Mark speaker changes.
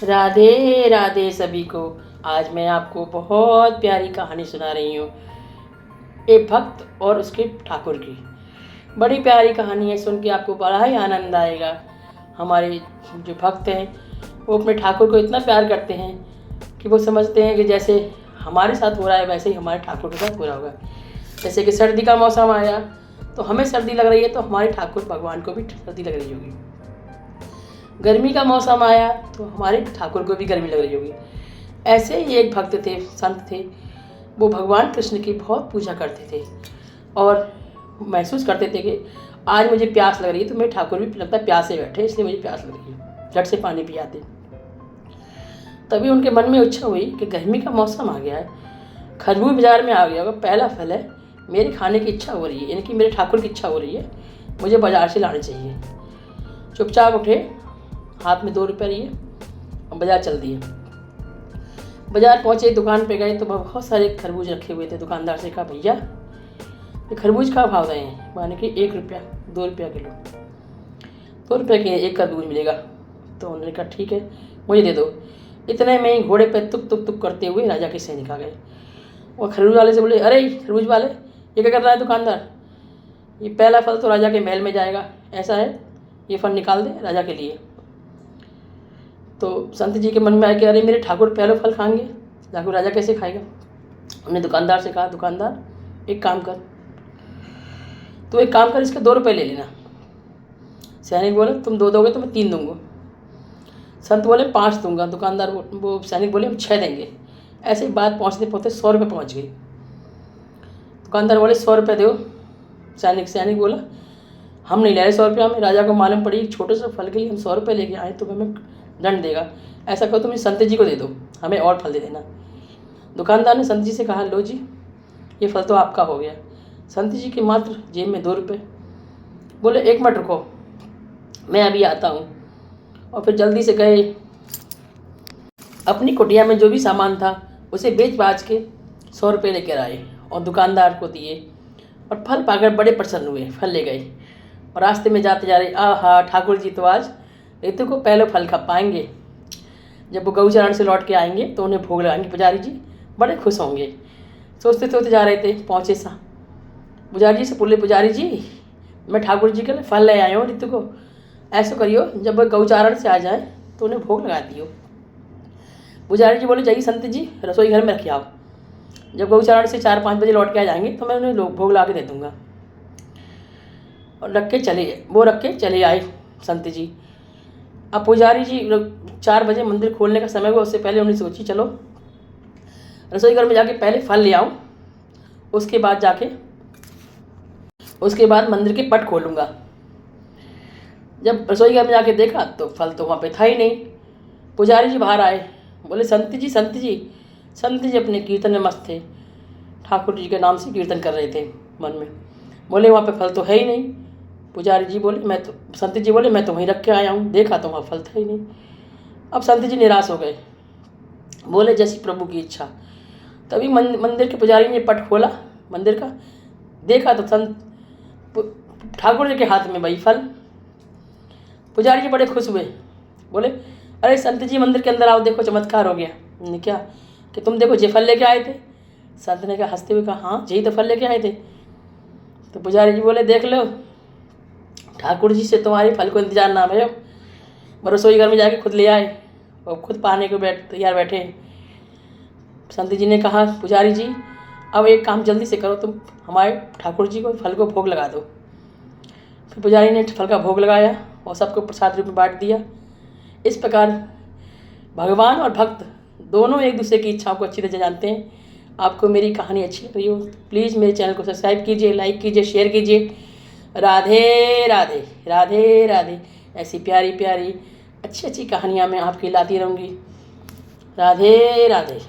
Speaker 1: राधे राधे सभी को। आज मैं आपको बहुत प्यारी कहानी सुना रही हूँ, एक भक्त और उसके ठाकुर की। बड़ी प्यारी कहानी है, सुन के आपको बड़ा ही आनंद आएगा। हमारे जो भक्त हैं वो अपने ठाकुर को इतना प्यार करते हैं कि वो समझते हैं कि जैसे हमारे साथ हो रहा है वैसे ही हमारे ठाकुर के साथ हो रहा होगा। जैसे कि सर्दी का मौसम आया तो हमें सर्दी लग रही है, तो हमारे ठाकुर भगवान को भी सर्दी लग रही होगी। गर्मी का मौसम आया तो हमारे ठाकुर को भी गर्मी लग रही होगी। ऐसे ही एक भक्त थे, संत थे, वो भगवान कृष्ण की बहुत पूजा करते थे और महसूस करते थे कि आज मुझे प्यास लग रही है, तो मेरे ठाकुर भी लगता है प्यासे बैठे, इसलिए मुझे प्यास लग रही है, झट से पानी पियाते। तभी उनके मन में इच्छा हुई कि गर्मी का मौसम आ गया है, खरबूज बाजार में आ गया होगा, पहला फल है, मेरे खाने की इच्छा हो रही है, यानी कि मेरे ठाकुर की इच्छा हो रही है, मुझे बाजार से लाने चाहिए। चुपचाप उठे, हाथ में 2 रुपये लिए और बाज़ार चल दिए। बाज़ार पहुँचे, दुकान पे गए तो बहुत सारे खरबूज रखे हुए थे। दुकानदार से कहा, भैया ये खरबूज का भाव रहे हैं? माने कि 1 रुपया, 2 रुपया किलो, 2 रुपये के एक खरबूज मिलेगा। तो उन्होंने कहा ठीक है, मुझे दे दो। इतने में ही घोड़े पे तुक तुक तुक करते हुए राजा के सैनिक आ गए और खरबूज वाले से बोले, अरे खरबूज वाले, ये क्या कर रहा है दुकानदार? ये पहला फल तो राजा के महल में जाएगा, ऐसा है, ये फल निकाल दे राजा के लिए। तो संत जी के मन में आया कि अरे मेरे ठाकुर पहले फल खाएंगे, ठाकुर राजा कैसे खाएगा। उन्होंने दुकानदार से कहा, दुकानदार एक काम कर, तू एक काम कर, इसके 2 रुपये ले लेना। सैनिक बोले, तुम 2 दोगे तो मैं 3 दूंगा। संत बोले 5 दूंगा। दुकानदार वो सैनिक बोले हम 6 देंगे। ऐसे ही बात पहुँचते पहुँचते 100 रुपये पहुँच गई। दुकानदार बोले 100 रुपये दो। सैनिक बोला, हम नहीं ले रहे 100 रुपये, हमें राजा को मालूम पड़ी छोटे से फल के लिए हम 100 रुपये लेके आए तो हमें दंड देगा। ऐसा करो तुम संत जी को दे दो, हमें और फल दे देना। दुकानदार ने संत जी से कहा, लो जी, ये फल तो आपका हो गया। संत जी के मात्र जेब में 2 रुपये। बोले 1 मिनट रुको, मैं अभी आता हूँ। और फिर जल्दी से गए, अपनी कुटिया में जो भी सामान था उसे बेच बाच के 100 रुपये लेकर आए और दुकानदार को दिए और फल पाकर बड़े प्रसन्न हुए, फल ले गए। और रास्ते में जाते जा रहे, आहा ठाकुर जी तो आज ऋतु को पहले फल खा पाएंगे। जब वो गौचरण से लौट के आएंगे तो उन्हें भोग लगाएंगे, पुजारी जी बड़े खुश होंगे। सोचते सोचते जा रहे थे, पहुँचे सा पुजारी जी से बोले, पुजारी जी मैं ठाकुर जी के लिए फल ले आया हूँ ऋतु को, ऐसा करियो जब वो गौचारण से आ जाए तो उन्हें भोग लगा दियो। पुजारी जी बोले, जाइए संत जी रसोई घर में रखे आओ, जब गौचारण से 4-5 बजे लौट के आ जाएंगे तो मैं उन्हें भोग ला के दे दूँगा। और रख के चले आए संत जी। अब पुजारी जी 4 बजे मंदिर खोलने का समय हुआ, उससे पहले उन्होंने सोची चलो रसोई घर में जाके पहले फल ले आऊँ, उसके बाद मंदिर के पट खोलूँगा। जब रसोई घर में जाके देखा तो फल तो वहाँ पे था ही नहीं। पुजारी जी बाहर आए, बोले, संत जी अपने कीर्तन में मस्त थे, ठाकुर जी के नाम से कीर्तन कर रहे थे मन में। बोले वहाँ पे फल तो है ही नहीं। पुजारी जी बोले, संत जी बोले, मैं तो वहीं रख के आया हूँ, देखा तो वहाँ फल था ही नहीं। अब संत जी निराश हो गए, बोले जैसी प्रभु की इच्छा। तभी मंदिर के पुजारी ने पट खोला मंदिर का, देखा तो ठाकुर जी के हाथ में वही फल। पुजारी जी बड़े खुश हुए, बोले, अरे संत जी मंदिर के अंदर आओ, देखो चमत्कार हो गया। ने क्या कि तुम देखो ये फल लेके आए थे? संत ने कहा, हंसते हुए कहा, हाँ यही तो फल लेके आए थे। तो पुजारी जी बोले, देख लो ठाकुर जी से तुम्हारे फल को इंतजार ना भयो। रसोई घर में जाके खुद ले आए और खुद पाने को तैयार बैठे। संत जी ने कहा, पुजारी जी अब एक काम जल्दी से करो, तुम हमारे ठाकुर जी को फल को भोग लगा दो। फिर पुजारी ने फल का भोग लगाया और सबको प्रसाद रूप में बांट दिया। इस प्रकार भगवान और भक्त दोनों एक दूसरे की इच्छाओं को अच्छी तरह जानते हैं। आपको मेरी कहानी अच्छी लग रही हो प्लीज़ मेरे चैनल को सब्सक्राइब कीजिए, लाइक कीजिए, शेयर कीजिए। राधे राधे, राधे राधे। ऐसी प्यारी प्यारी अच्छी अच्छी कहानियाँ मैं आपकी लाती रहूँगी। राधे राधे।